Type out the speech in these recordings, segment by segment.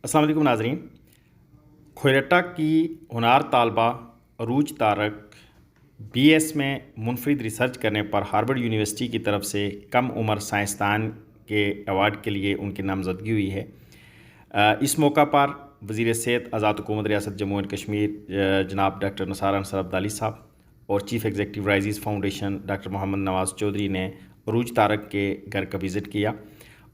अस्सलाम वालेकुम नाज़रीन। खोयरट्टा की होनार तालबा अरूज तारक बीएस में मुनफरिद रिसर्च करने पर हार्वर्ड यूनिवर्सिटी की तरफ से कम उम्र साइंसदान के अवार्ड के लिए उनकी नामजदगी हुई है। इस मौका पर वज़ीर सेहत आज़ाद हुकूमत रियासत जम्मू एंड कश्मीर जनाब डॉक्टर निसार अंसर अब्दाली साहब और chief executive Rise Foundation doctor Mohammad Nawaz Chaudhry ने अरूज तारक के घर का विज़िट किया।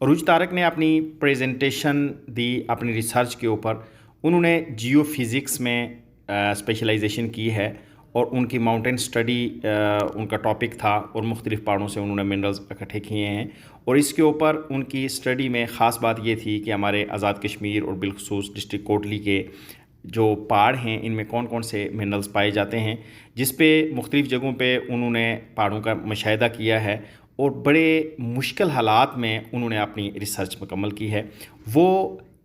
अरूज तारक ने अपनी प्रेजेंटेशन दी अपनी रिसर्च के ऊपर। उन्होंने जियो फिज़िक्स में स्पेशलाइजेशन की है और उनकी माउंटेन स्टडी उनका टॉपिक था और मुख्तलिफ़ पहाड़ों से उन्होंने मिनरल्स इकट्ठे किए हैं। और इसके ऊपर उनकी स्टडी में ख़ास बात ये थी कि हमारे आज़ाद कश्मीर और बिलखसूस डिस्ट्रिक्ट कोटली के जो पहाड़ हैं इनमें कौन कौन से मिनरल्स पाए जाते हैं, जिस पे मुख्तलिफ़ जगहों पे उन्होंने पहाड़ों का मुशाहिदा किया है और बड़े मुश्किल हालात में उन्होंने अपनी रिसर्च मुकम्मल की है। वो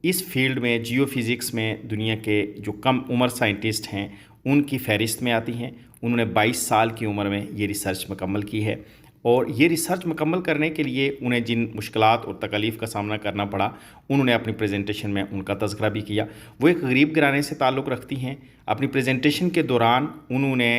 इस फील्ड में जियो फिज़िक्स में दुनिया के जो कम उम्र साइंटिस्ट हैं उनकी फ़हरिस्त में आती हैं। उन्होंने 22 साल की उम्र में ये रिसर्च मुकम्मल की है और ये रिसर्च मुकम्मल करने के लिए उन्हें जिन मुश्किलात और तकलीफ़ का सामना करना पड़ा उन्होंने अपनी प्रेजेंटेशन में उनका तज़किरा भी किया। वो एक गरीब घराने से ताल्लुक़ रखती हैं। अपनी प्रेजेंटेशन के दौरान उन्होंने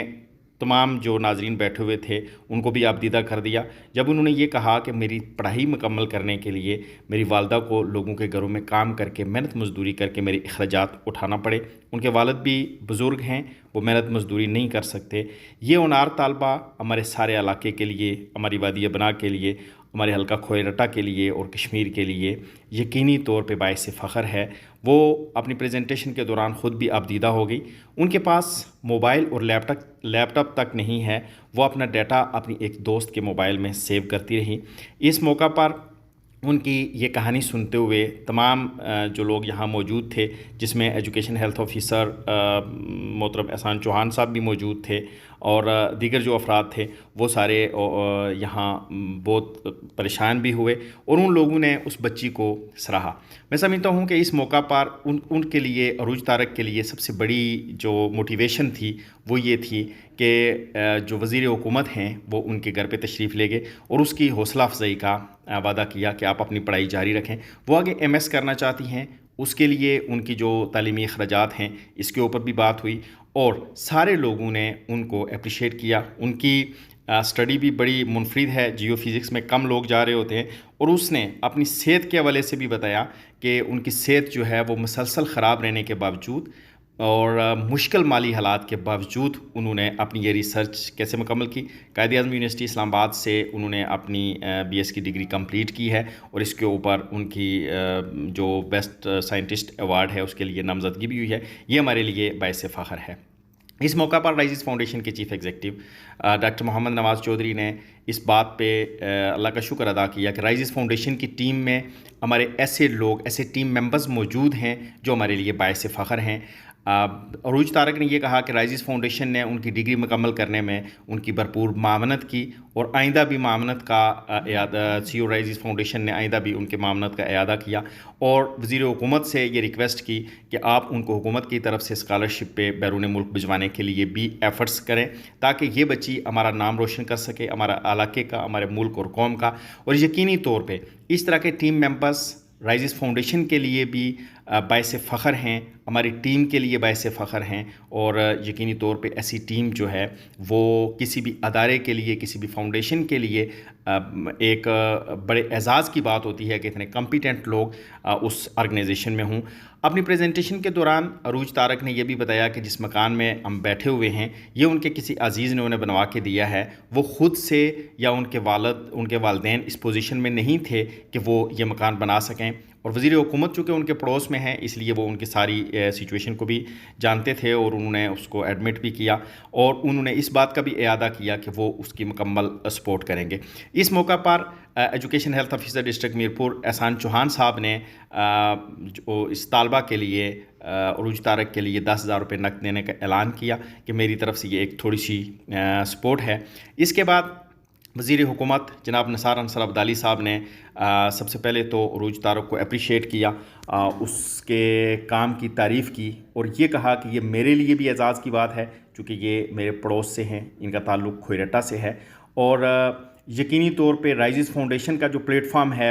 तमाम जो नाज़रीन बैठे हुए थे उनको भी आबदीदा कर दिया जब उन्होंने ये कहा कि मेरी पढ़ाई मुकम्मल करने के लिए मेरी वालदा को लोगों के घरों में काम करके मेहनत मजदूरी करके मेरे अखराजात उठाना पड़े। उनके वालिद भी बुज़ुर्ग हैं, वो मेहनत मजदूरी नहीं कर सकते। ये होनार तालबा हमारे सारे इलाके के लिए, हमारी वादी बना के लिए, हमारे हल्का खोयरट्टा के लिए और कश्मीर के लिए यकीनी तौर पे बाइस फ़ख्र है। वो अपनी प्रेजेंटेशन के दौरान ख़ुद भी आबदीदा हो गई। उनके पास मोबाइल और लैपटॉप तक नहीं है, वो अपना डाटा अपनी एक दोस्त के मोबाइल में सेव करती रही। इस मौका पर उनकी ये कहानी सुनते हुए तमाम जो लोग यहाँ मौजूद थे, जिसमें एजुकेशन हेल्थ ऑफिसर मोहतरम एहसान चौहान साहब भी मौजूद थे और दीगर जो अफराद थे वो सारे यहाँ बहुत परेशान भी हुए और उन लोगों ने उस बच्ची को सराहा। मैं समझता हूँ कि इस मौका पर उनके लिए, अरूज तारक के लिए सबसे बड़ी जो मोटिवेशन थी वो ये थी कि जो वज़ीर हुकूमत हैं वो उनके घर पे तशरीफ़ ले गए और उसकी हौसला अफजाई का वादा किया कि आप अपनी पढ़ाई जारी रखें। वो आगे एमएस करना चाहती हैं, उसके लिए उनकी जो तालीमी अखराजात हैं इसके ऊपर भी बात हुई और सारे लोगों ने उनको अप्रिशिएट किया। उनकी स्टडी भी बड़ी मुनफरिद है, जियो फिज़िक्स में कम लोग जा रहे होते हैं और उसने अपनी सेहत के हवाले से भी बताया कि उनकी सेहत जो है वो मुसलसल ख़राब रहने के बावजूद और मुश्किल माली हालात के बावजूद उन्होंने अपनी ये रिसर्च कैसे मुकम्मल की। कायद-ए-आज़म यूनिवर्सिटी इस्लामाबाद से उन्होंने अपनी बीएस की डिग्री कंप्लीट की है और इसके ऊपर उनकी जो बेस्ट साइंटिस्ट अवार्ड है उसके लिए नामजदगी भी हुई है। ये हमारे लिए बाइस फ़ख्र है। इस मौका पर राइज़ फाउंडेशन के chief executive doctor Mohammad Nawaz Chaudhry ने इस बात पे अल्लाह का शुक्र अदा किया कि राइज़ फाउंडेशन की टीम में हमारे ऐसे लोग, ऐसे टीम मेंबर्स मौजूद हैं जो हमारे लिए बाइस फ़ख्र हैं। अरूज तारक ने ये कहा कि राइज़ फाउंडेशन ने उनकी डिग्री मुकम्मल करने में उनकी भरपूर मामनत की और आइंदा भी मामनत का सीईओ राइज़ फाउंडेशन ने आइंदा भी उनके मामनत का इआदा किया और वज़ीर हुकूमत से ये रिक्वेस्ट की कि आप उनको हुकूमत की तरफ से स्कॉलरशिप पे बैरून मुल्क भिजवाने के लिए भी एफ़र्ट्स करें ताकि ये बच्ची हमारा नाम रोशन कर सके, हमारा इलाके का, हमारे मुल्क और कौम का। और यकीनी तौर पे इस तरह के टीम मेंबर्स राइज़ फाउंडेशन के लिए भी बाइस फ़ख्र हैं, हमारी टीम के लिए बाइस फ़ख्र हैं और यकीनी तौर पे ऐसी टीम जो है वो किसी भी अदारे के लिए, किसी भी फाउंडेशन के लिए एक बड़े एज़ाज़ की बात होती है कि इतने कॉम्पिटेंट लोग उस ऑर्गेनाइजेशन में हों। अपनी प्रेजेंटेशन के दौरान अरूज तारक ने यह भी बताया कि जिस मकान में हम बैठे हुए हैं ये उनके किसी अजीज़ ने उन्हें बनवा के दिया है। वो ख़ुद से या उनके वालिदैन इस पोजीशन में नहीं थे कि वो ये मकान बना सकें और वज़ीर हुकूमत चूँकि उनके पड़ोस में हैं इसलिए वो उनकी सारी सिचुएशन को भी जानते थे और उन्होंने उसको एडमिट भी किया और उन्होंने इस बात का भी इआदा किया कि वो उसकी मुकम्मल सपोर्ट करेंगे। इस मौका पर education health officer district Mirpur एहसान चौहान साहब ने जो इस तालबा के लिए अरूज तारक के लिए 10,000 रुपये नकद देने का ऐलान किया कि मेरी तरफ से ये एक थोड़ी सी सपोर्ट है। इसके बाद वज़ीर हुकूमत जनाब निसार अंसर अब्दाली साहब ने सबसे पहले तो अरूज तारक को अप्रिशिएट किया, उसके काम की तारीफ़ की और ये कहा कि ये मेरे लिए भी एज़ाज़ की बात है क्योंकि ये मेरे पड़ोस से हैं, इनका ताल्लुक़ खोयरट्टा से है और यकीनी तौर पे राइज़ फाउंडेशन का जो प्लेटफॉर्म है